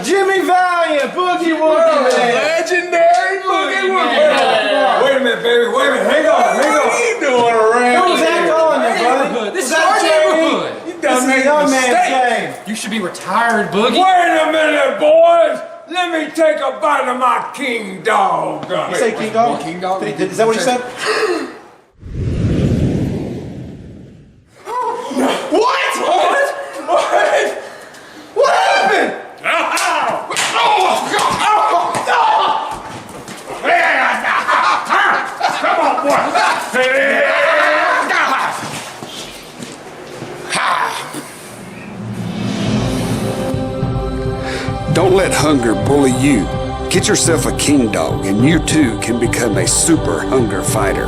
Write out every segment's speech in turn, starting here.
Jimmy Valiant, Boogie Woogie, man. Legendary Boogie Woogie. Wait a minute, baby. Wait a minute. Hang on. What are you doing around What was that calling you, buddy? This is our neighborhood. You This done is made a a young man's mistake. game. You should be retired, Boogie. Wait a minute, boys. Let me take a bite of my king dog. Say King Dog? King Dog? Is that what you said? What? What? What happened? Come on, boy. Don't let hunger bully you. Get yourself a king dog and you too can become a super hunger fighter.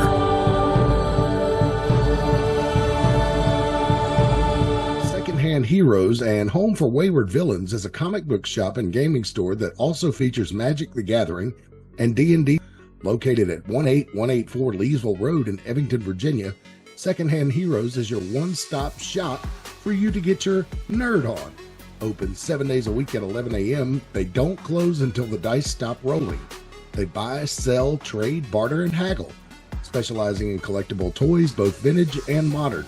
Secondhand Heroes and Home for Wayward Villains is a comic book shop and gaming store that also features Magic the Gathering and D&D. Located at 18184 Leesville Road in Evington, Virginia, Secondhand Heroes is your one-stop shop for you to get your nerd on. Open 7 days a week at 11 a.m. They don't close until the dice stop rolling. They buy, sell, trade, barter, and haggle, specializing in collectible toys, both vintage and modern,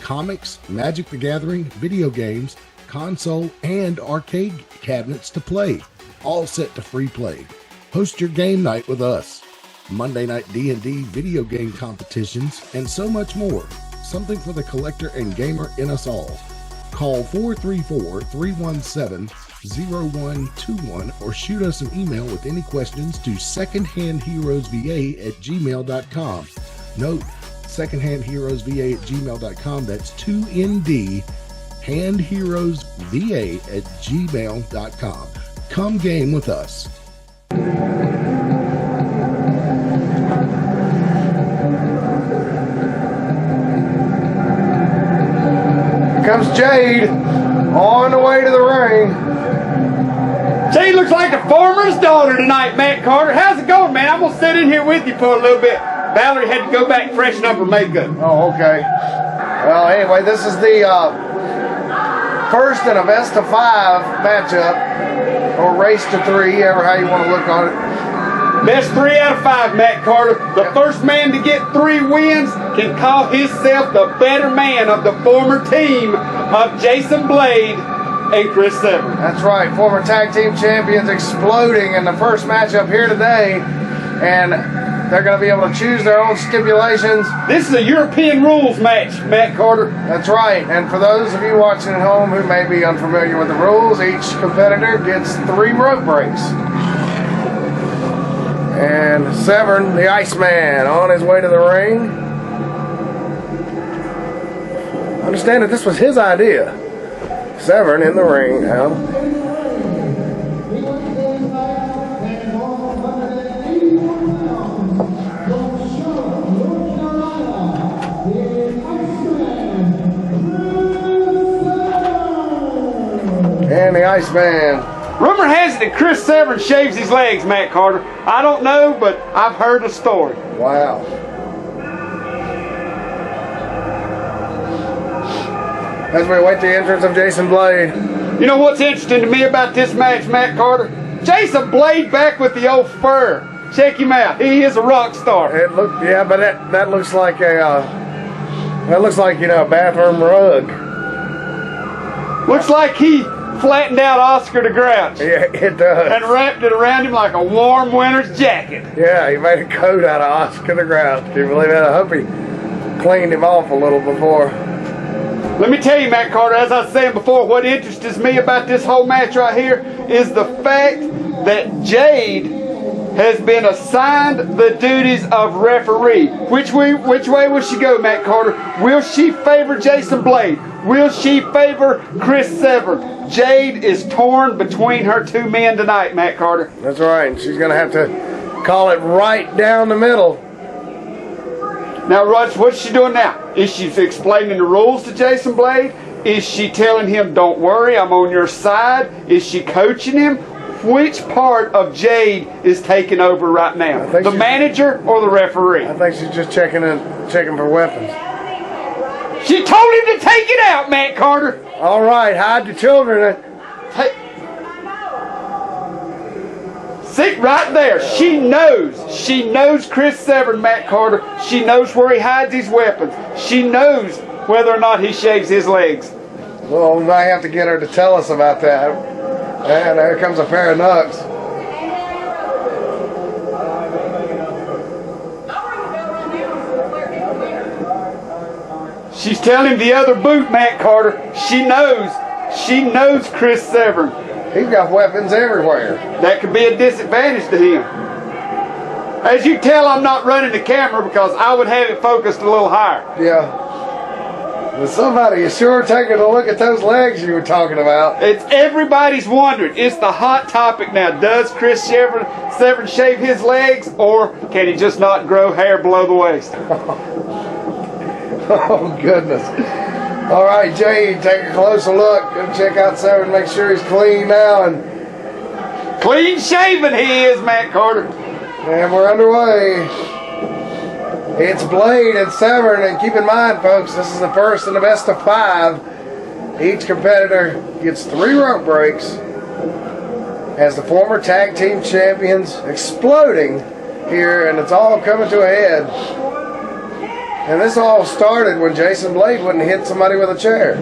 comics, Magic the Gathering, video games, console, and arcade cabinets to play, all set to free play. Host your game night with us. Monday night D&D video game competitions, and so much more. Something for the collector and gamer in us all. Call 434-317-0121 or shoot us an email with any questions to secondhandheroesva@gmail.com. Note, secondhandheroesva@gmail.com. That's 2ND, handheroesva@gmail.com. Come game with us. Comes Jade on the way to the ring. Jade looks like the farmer's daughter tonight, Matt Carter. How's it going, man? I'm going to sit in here with you for a little bit. Valerie had to go back and freshen up her makeup. Oh, okay. Well, anyway, this is the first in a best of 5 matchup, or race to 3, ever how you want to look on it. Best 3 out of 5, Matt Carter. The first man to get 3 wins can call himself the better man of the former team of Jason Blade and Chris Severn. That's right, former tag team champions exploding in the first matchup here today. And They're going to be able to choose their own stipulations. This is a European rules match, Matt Carter. That's right. And for those of you watching at home who may be unfamiliar with the rules, each competitor gets 3 rope breaks. And Severn, the Iceman, on his way to the ring. I understand that this was his idea. Severn in the ring now. And the Iceman. Rumor has it that Chris Severn shaves his legs, Matt Carter. I don't know, but I've heard a story. Wow. As we await the entrance of Jason Blade. You know what's interesting to me about this match, Matt Carter? Jason Blade back with the old fur. Check him out. He is a rock star. It look, yeah, but that looks like a a bathroom rug. Looks like he flattened out Oscar the Grouch. Yeah, it does. And wrapped it around him like a warm winter's jacket. Yeah, he made a coat out of Oscar the Grouch. Can you believe that? I hope he cleaned him off a little before. Let me tell you, Matt Carter, as I was saying before, what interests me about this whole match right here is the fact that Jade has been assigned the duties of referee. Which way will she go, Matt Carter? Will she favor Jason Blade? Will she favor Chris Severn? Jade is torn between her 2 men tonight, Matt Carter. That's right. She's going to have to call it right down the middle. Now, Rog, what's she doing now? Is she explaining the rules to Jason Blade? Is she telling him, don't worry, I'm on your side? Is she coaching him? Which part of Jade is taking over right now? The manager or the referee? I think she's just checking for weapons. She told him to take it out, Matt Carter. All right, hide the children. See, right there, she knows Chris Severn, Matt Carter. She knows where he hides his weapons. She knows whether or not he shaves his legs. Well, we might have to get her to tell us about that. And there comes a pair of knucks. She's telling the other boot, Matt Carter. She knows Chris Severn. He's got weapons everywhere. That could be a disadvantage to him. As you tell, I'm not running the camera because I would have it focused a little higher. Yeah. But somebody is sure taking a look at those legs you were talking about. It's everybody's wondering. It's the hot topic now. Does Chris Severn shave his legs, or can he just not grow hair below the waist? Oh, goodness. All right, Jade, take a closer look. Go check out Severn, make sure he's clean now. And clean shaven he is, Matt Carter. And we're underway. It's Blade and Severn, and keep in mind, folks, this is the first and the best of 5. Each competitor gets 3 rope breaks as the former tag team champions exploding here, and it's all coming to a head. And this all started when Jason Blade wouldn't hit somebody with a chair.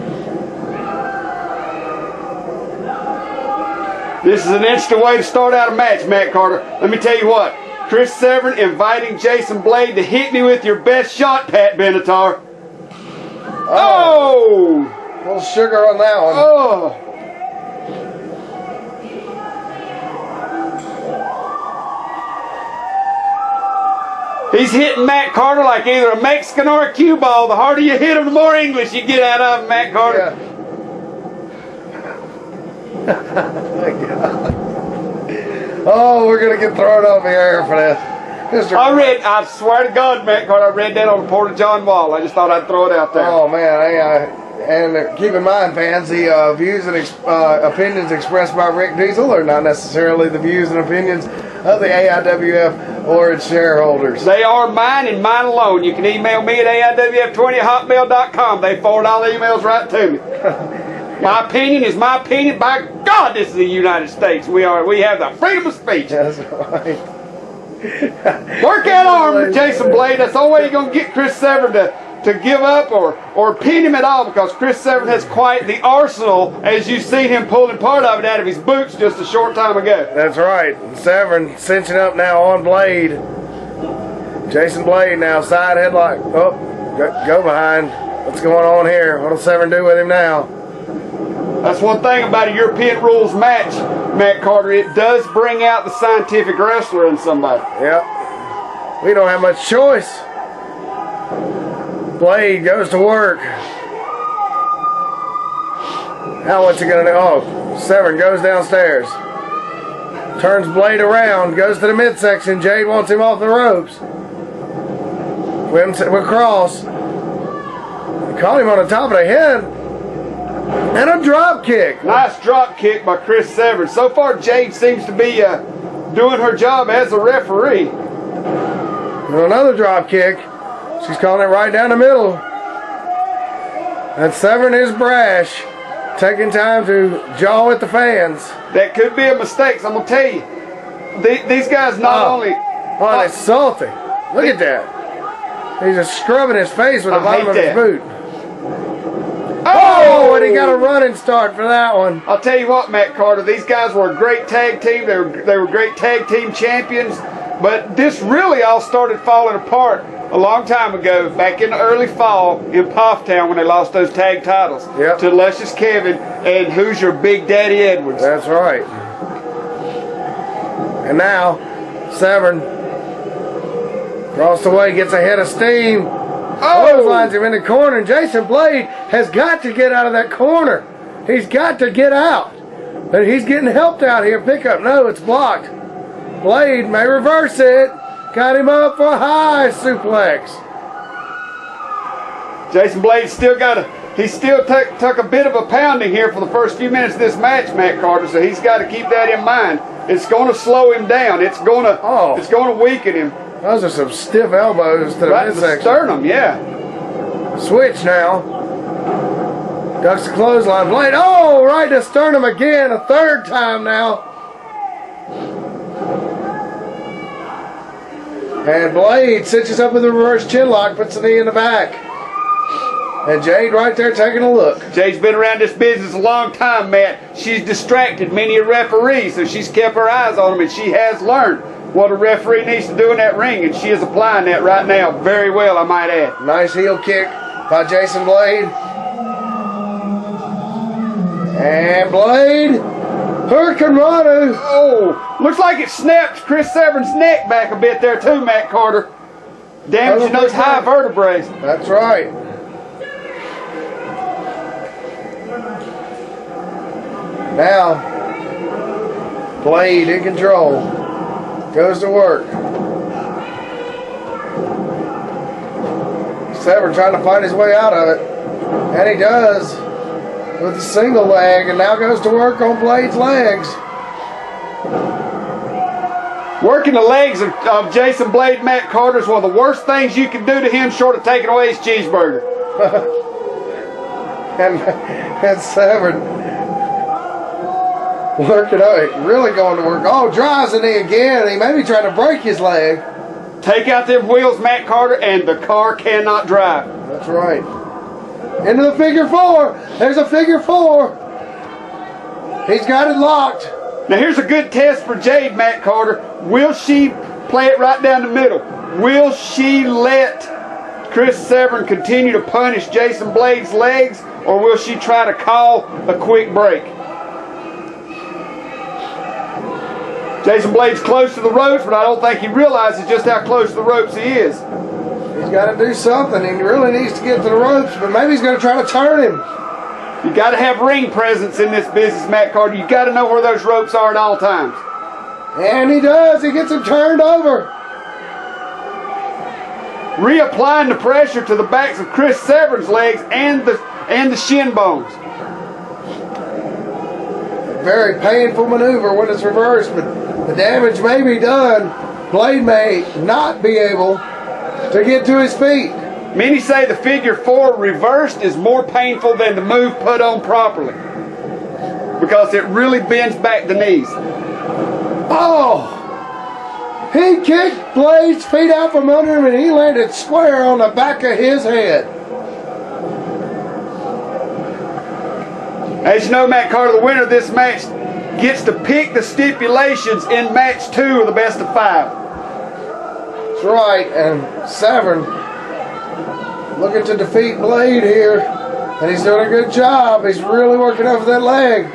This is an interesting way to start out a match, Matt Carter. Let me tell you what. Chris Severn inviting Jason Blade to hit me with your best shot, Pat Benatar. Oh! A little sugar on that one. Oh! He's hitting Matt Carter like either a Mexican or a cue ball. The harder you hit him, the more English you get out of him, Matt Carter. Yeah. Oh, we're going to get thrown off the air for this. I swear to God, Matt Carter, I read that on the Port of John Wall. I just thought I'd throw it out there. Oh, man. And keep in mind, fans, the views and opinions expressed by Rick Diesel are not necessarily the views and opinions of the AIWF or its shareholders. They are mine and mine alone. You can email me at AIWF20@hotmail.com. They forward all the emails right to me. My opinion is my opinion. By God, this is the United States. We have the freedom of speech. That's right. Work that arm with Jason Blade. That's the only way you're going to get Chris Severn to give up or pin him at all, because Chris Severn has quite the arsenal, as you've seen him pulling part of it out of his boots just a short time ago. That's right. Severn cinching up now on Blade. Jason Blade now, side headlock. Oh, go behind. What's going on here? What'll Severn do with him now? That's one thing about a European rules match, Matt Carter. It does bring out the scientific wrestler in somebody. Yep. We don't have much choice. Blade goes to work. Now what's he going to do? Oh, Severn goes downstairs. Turns Blade around, goes to the midsection. Jade wants him off the ropes. We'll cross. Caught him on the top of the head. And a drop kick. Nice drop kick by Chris Severn. So far, Jade seems to be doing her job as a referee. And another drop kick. She's calling it right down the middle. And Severn is brash. Taking time to jaw with the fans. That could be a mistake. So I'm going to tell you, these guys not only... Oh, it's salty. Look at that. He's just scrubbing his face with the bottom of his boot. Oh, and he got a running start for that one. I'll tell you what, Matt Carter, these guys were a great tag team. They were great tag team champions. But this really all started falling apart a long time ago, back in the early fall in Pofftown when they lost those tag titles to Luscious Kevin and who's your Big Daddy Edwards. That's right. And now, Severn across the way, gets a head of steam. Lines him in the corner, and Jason Blade has got to get out of that corner. He's got to get out. But he's getting helped out here. Pickup. No, it's blocked. Blade may reverse it. Got him up for a high suplex. Jason Blade still took a bit of a pounding here for the first few minutes of this match, Matt Carter, so he's got to keep that in mind. It's going to slow him down. It's going to weaken him. Those are some stiff elbows to the midsection. Sternum, yeah. Switch now. Ducks the clothesline. Blade, right to sternum again, a third time now. And Blade cinches up with a reverse chin lock, puts the knee in the back. And Jade right there taking a look. Jade's been around this business a long time, Matt. She's distracted many a referee, so she's kept her eyes on him, and she has learned what a referee needs to do in that ring, and she is applying that right now very well, I might add. Nice heel kick by Jason Blade. And Blade, Hurricane Rana. Looks like it snapped Chris Severn's neck back a bit there too, Matt Carter. Damaging those high vertebrae. That's right. Now, Blade in control. Goes to work. Severn trying to fight his way out of it. And he does. With a single leg. And now goes to work on Blade's legs. Working the legs of Jason Blade, Matt Carter, is one of the worst things you can do to him short of taking away his cheeseburger. and Severn working out, really going to work. Drives the knee again. He may be trying to break his leg. Take out them wheels, Matt Carter, and the car cannot drive. That's right. Into the figure four. There's a figure four. He's got it locked. Now here's a good test for Jade, Matt Carter. Will she play it right down the middle? Will she let Chris Severn continue to punish Jason Blade's legs, or will she try to call a quick break? Jason Blade's close to the ropes, but I don't think he realizes just how close to the ropes he is. He's got to do something. He really needs to get to the ropes, but maybe he's going to try to turn him. You got to have ring presence in this business, Matt Carter. You got to know where those ropes are at all times. And he does. He gets him turned over. Reapplying the pressure to the backs of Chris Severn's legs and the shin bones. Very painful maneuver when it's reversed, but the damage may be done. Blade may not be able to get to his feet. Many say the figure four reversed is more painful than the move put on properly because it really bends back the knees. He kicked Blade's feet out from under him and he landed square on the back of his head. As you know, Matt Carter, the winner of this match gets to pick the stipulations in match 2 of the best of 5. That's right, and Severn looking to defeat Blade here, and he's doing a good job. He's really working over that leg.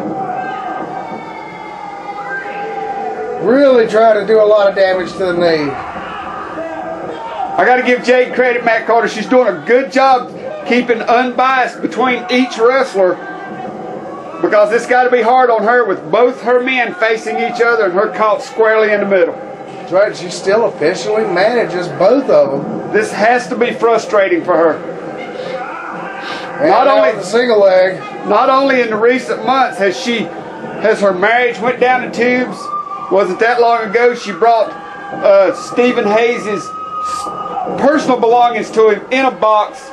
Really trying to do a lot of damage to the knee. I got to give Jade credit, Matt Carter. She's doing a good job keeping unbiased between each wrestler, because it's got to be hard on her with both her men facing each other and her caught squarely in the middle. That's right, she still officially manages both of them. This has to be frustrating for her. And Not now only with the single leg. Not only in the recent months has her marriage went down the tubes. Wasn't that long ago she brought Stephen Hayes' personal belongings to him in a box.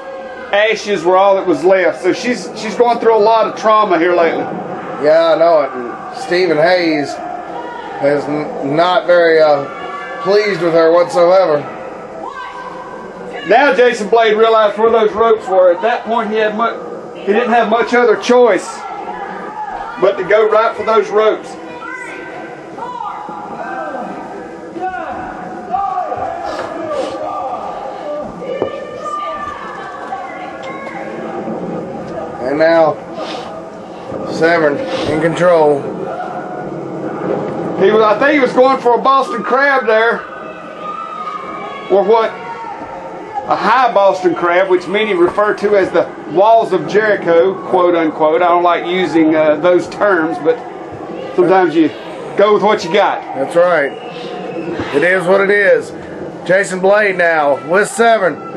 Ashes were all that was left. So she's going through a lot of trauma here lately. Yeah, I know it. And Stephen Hayes is not very pleased with her whatsoever. Now Jason Blade realized where those ropes were. At that point he didn't have much other choice but to go right for those ropes. And now Severn in control. I think he was going for a Boston Crab there. Or what? A high Boston Crab, which many refer to as the walls of Jericho, quote unquote. I don't like using those terms, but sometimes you go with what you got. That's right. It is what it is. Jason Blade now with Severn.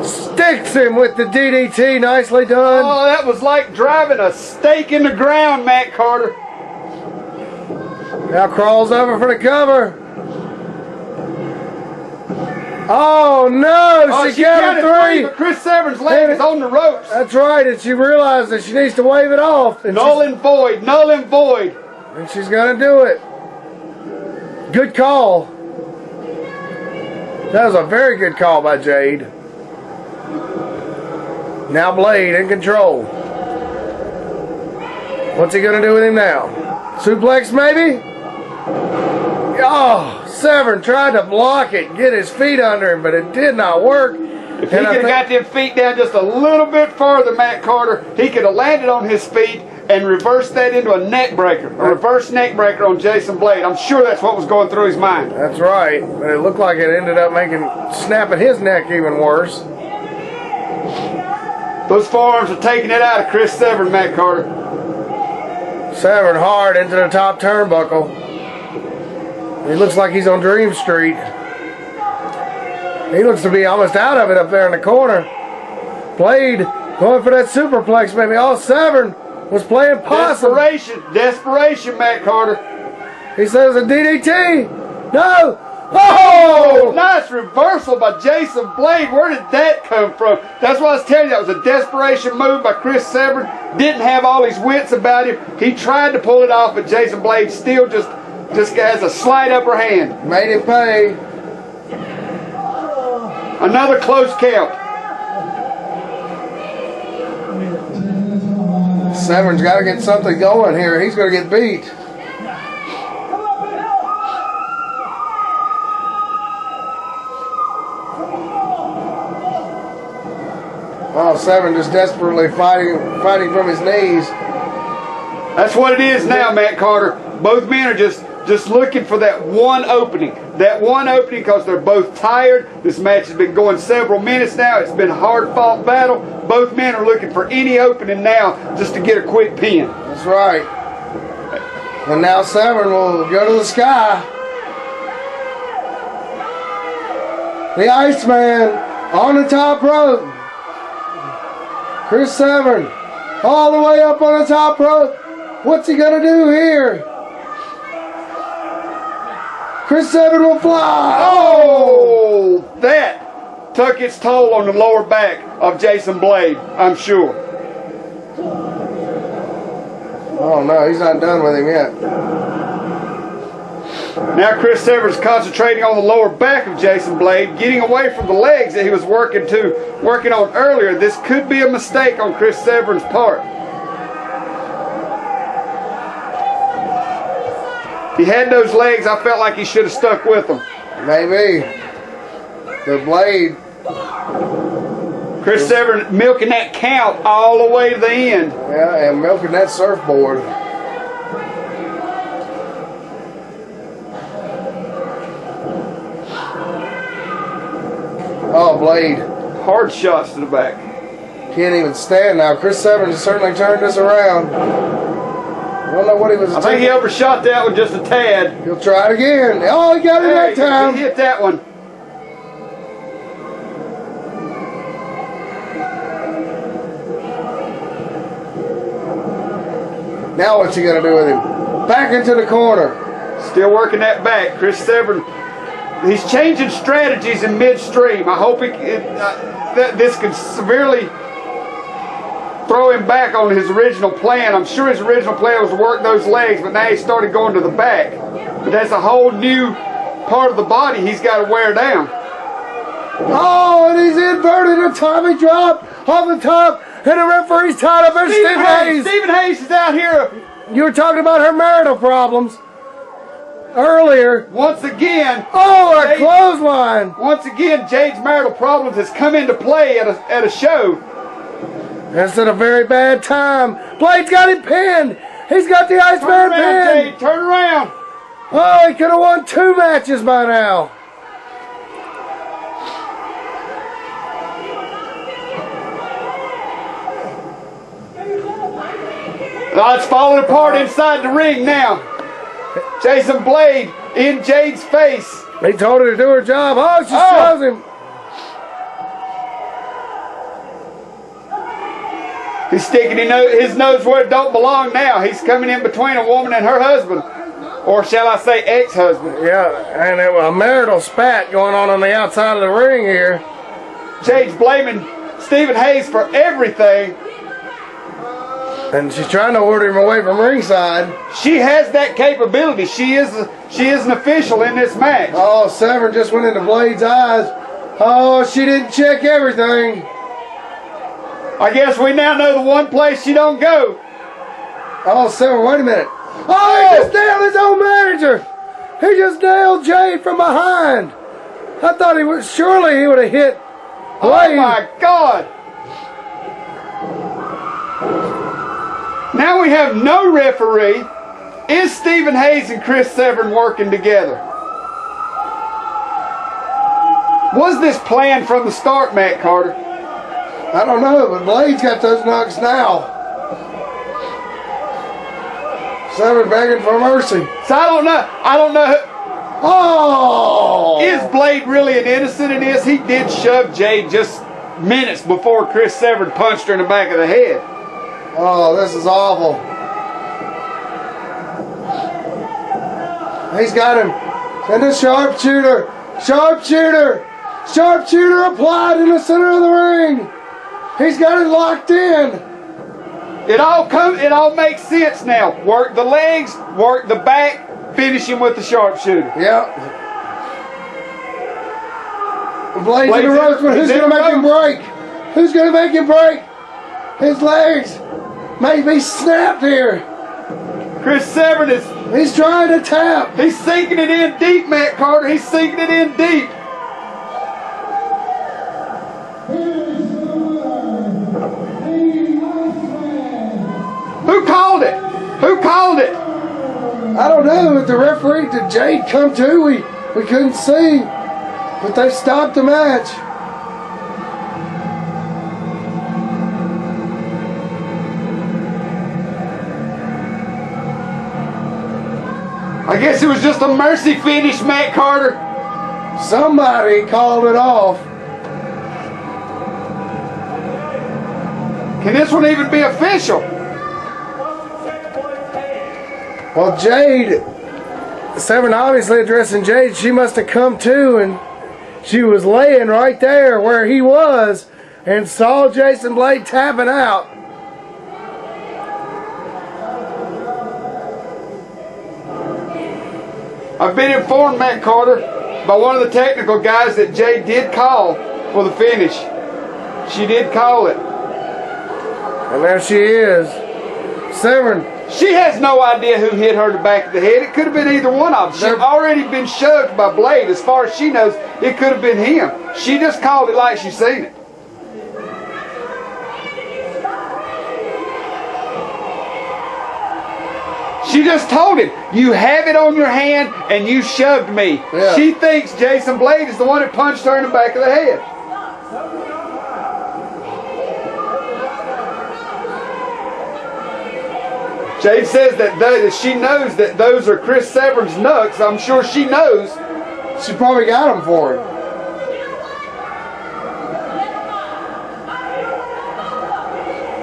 Sticks him with the DDT. Nicely done. Oh, that was like driving a stake in the ground, Matt Carter. Now crawls over for the cover. Oh no, she counted three. But Chris Severn's leg is on the ropes. That's right, and she realized that she needs to wave it off. And null and void, null and void. And she's gonna do it. Good call. That was a very good call by Jade. Now Blade in control. What's he gonna do with him now? Suplex maybe? Oh, Severn tried to block it, get his feet under him, but it did not work. If he could have got them feet down just a little bit further, Matt Carter, he could have landed on his feet and reversed that into a neck breaker, a reverse neck breaker on Jason Blade. I'm sure that's what was going through his mind. That's right, but it looked like it ended up snapping his neck even worse. Those forearms are taking it out of Chris Severn, Matt Carter. Severn hard into the top turnbuckle. He looks like he's on Dream Street. He looks to be almost out of it up there in the corner. Blade going for that superplex, maybe. Oh, Severn was playing possum. Desperation, Matt Carter. He says a DDT. No. Oh! Nice reversal by Jason Blade. Where did that come from? That's what I was telling you. That was a desperation move by Chris Severn. Didn't have all his wits about him. He tried to pull it off, but Jason Blade still just has a slight upper hand. Made him pay. Another close count. Severn's got to get something going here. He's going to get beat. Oh, Severn just desperately fighting from his knees. That's what it is now, Matt Carter. Both men are just looking for that one opening. That one opening because they're both tired. This match has been going several minutes now. It's been a hard-fought battle. Both men are looking for any opening now just to get a quick pin. That's right. And now Severn will go to the sky. The Iceman on the top rope. Chris Severn all the way up on the top rope. What's he going to do here? Chris Severn will fly. Oh, that took its toll on the lower back of Jason Blade, I'm sure. Oh, no, he's not done with him yet. Now Chris Severn's concentrating on the lower back of Jason Blade, getting away from the legs that he was working on earlier. This could be a mistake on Chris Severn's part. He had those legs. I felt like he should have stuck with them. Maybe. The Blade. Chris Severn milking that count all the way to the end. Yeah, and milking that surfboard. Oh, Blade. Hard shots to the back. Can't even stand now. Chris Severn certainly turned this around. I don't know what he was I think he overshot that one just a tad. He'll try it again. Oh, he got it that time. He hit that one. Now what's he going to do with him? Back into the corner. Still working that back. Chris Severn, he's changing strategies in midstream. I hope this could severely throw him back on his original plan. I'm sure his original plan was to work those legs, but now he started going to the back. But that's a whole new part of the body he's got to wear down. Oh, and he's inverted a Tommy drop off the top, and the referee's tied up. There's Stephen Hayes. Stephen Hayes is out here. You were talking about her marital problems earlier. Once again. Oh, a clothesline. Once again, Jade's marital problems has come into play at a show. That's at a very bad time. Blade's got him pinned. He's got the Iceman pinned. Jade, turn around. Oh, he could have won 2 matches by now. Oh, it's falling apart inside the ring now. Jason Blade in Jade's face. He told her to do her job. Oh, she shoves him. He's sticking his nose where it don't belong now. He's coming in between a woman and her husband. Or shall I say ex-husband. Yeah, and there was a marital spat going on the outside of the ring here. Jade's blaming Stephen Hayes for everything. And she's trying to order him away from ringside. She has that capability. She is an official in this match. Oh, Severn just went into Blade's eyes. Oh, she didn't check everything. I guess we now know the one place she don't go. Oh, Severn, wait a minute. Oh, he just nailed his own manager. He just nailed Jade from behind. I thought he would, surely he would have hit Blade. Oh my God. Now we have no referee. Is Stephen Hayes and Chris Severn working together? Was this planned from the start, Matt Carter? I don't know, but Blade's got those knocks now. Severn begging for mercy. So I don't know. Oh! Is Blade really an innocent in this? He did shove Jade just minutes before Chris Severn punched her in the back of the head. Oh, this is awful. He's got him. And the sharpshooter. Sharpshooter. Sharpshooter applied in the center of the ring. He's got it locked in. It all makes sense now. Work the legs, work the back, finish him with the sharpshooter. Yep. Blade's in the ropes, but who's going to make him break? Who's going to make him break? His legs may be snapped here. Chris Severn he's trying to tap. He's sinking it in deep, Matt Carter. He's sinking it in deep. Who called it? Who called it? I don't know, but the referee, did Jade come to? We couldn't see. But they stopped the match. I guess it was just a mercy finish, Matt Carter. Somebody called it off. Can this one even be official? Well, Jade, Severn obviously addressing Jade, she must have come to, and she was laying right there where he was and saw Jason Blade tapping out. I've been informed, Matt Carter, by one of the technical guys that Jade did call for the finish. She did call it. And there she is. Severn. She has no idea who hit her in the back of the head. It could have been either one of them. She'd already been shoved by Blade. As far as she knows, it could have been him. She just called it like she seen it. She just told him, you have it on your hand and you shoved me. Yeah. She thinks Jason Blade is the one that punched her in the back of the head. Jade says that she knows that those are Chris Severn's knucks. I'm sure she knows. She probably got them for him.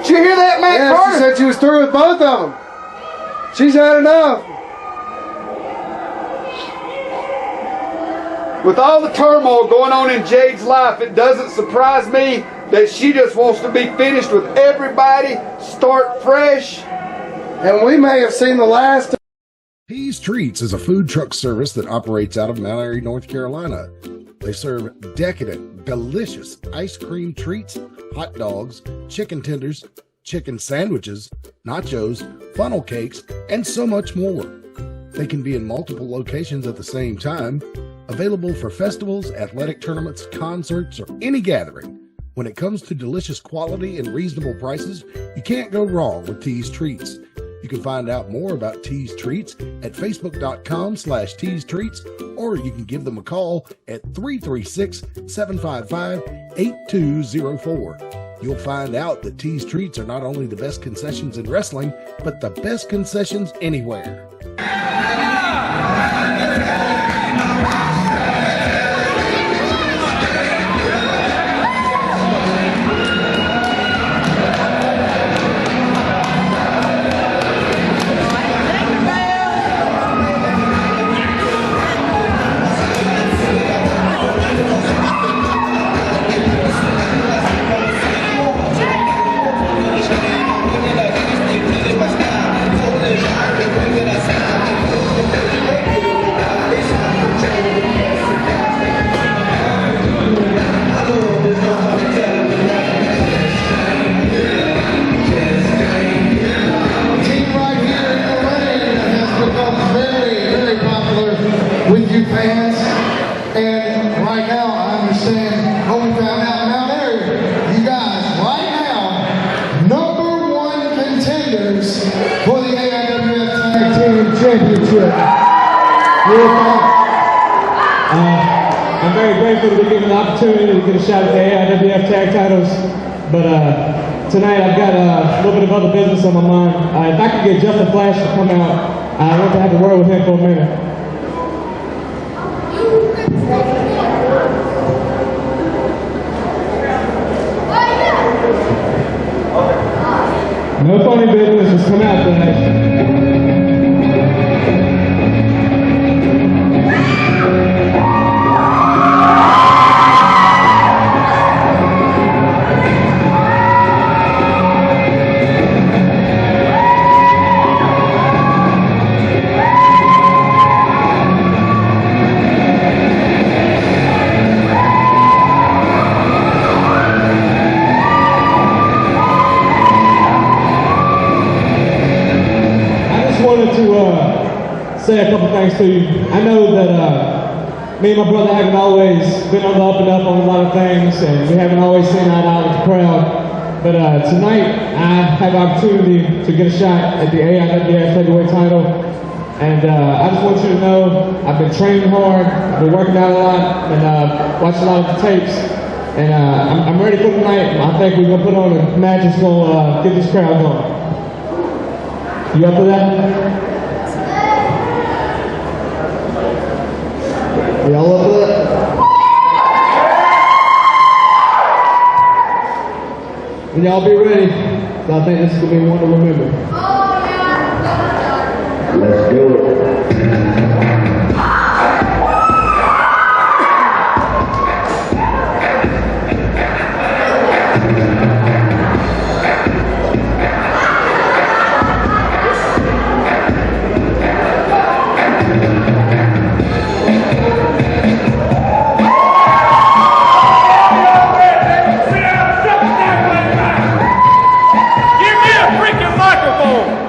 Did you hear that, Matt Yeah, Carter? she said she was through with both of them. She's had enough. With all the turmoil going on in Jade's life, it doesn't surprise me that she just wants to be finished with everybody, start fresh. And we may have seen the last of Tees Treats is a food truck service that operates out of Mount Airy, North Carolina. They serve decadent, delicious ice cream treats, hot dogs, chicken tenders, chicken sandwiches, nachos, funnel cakes, and so much more. They can be in multiple locations at the same time, available for festivals, athletic tournaments, concerts, or any gathering. When it comes to delicious quality and reasonable prices, you can't go wrong with Tees Treats. You can find out more about Tees Treats at facebook.com/Tees Treats, or you can give them a call at 336-755-8204. You'll find out that Tees Treats are not only the best concessions in wrestling, but the best concessions anywhere. with you fans, and right now I understand what we found out in Mount Airy. You guys, right now, #1 contenders for the AIWF Tag Team Championship. I'm very grateful to be given the opportunity to get a shot at the AIWF Tag Titles, but tonight I've got a little bit of other business on my mind. If I could get Justin Flash to come out, I want to have a word with him for a minute. No funny business, just come out tonight. Say a couple things to you. I know that me and my brother haven't always been on the up and up on a lot of things, and we haven't always seen eye to eye with the crowd. But tonight, I have the opportunity to get a shot at the AIWF heavyweight title. And I just want you to know, I've been training hard, I've been working out a lot, and watched a lot of the tapes. And I'm ready for tonight. I think we're going to put on a match that's going to get this crowd going. You up for that? Y'all up for that? And y'all be ready. So I think this is going to be one to remember. Let's go. Give me a freaking microphone!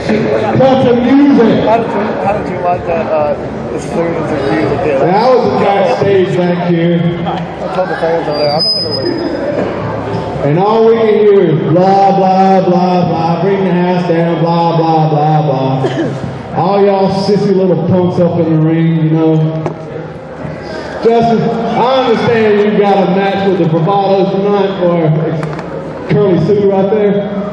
Cut the music. How did you like that as soon as the music hit? I was backstage back here, I told the fans over there, I'm not going to leave. and all we can hear is blah, blah, blah, blah, bring the house down, blah, blah, blah, blah. All y'all sissy little punks up in the ring, you know. Justin, I understand you got a match with the Bravados tonight for Curly Sue right there.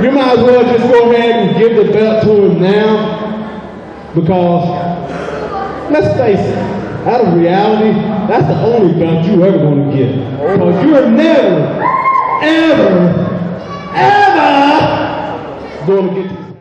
You might as well just go ahead and give the belt to him now, because let's face it, out of reality, that's the only belt you ever going to get. Because you're never, ever, ever going to get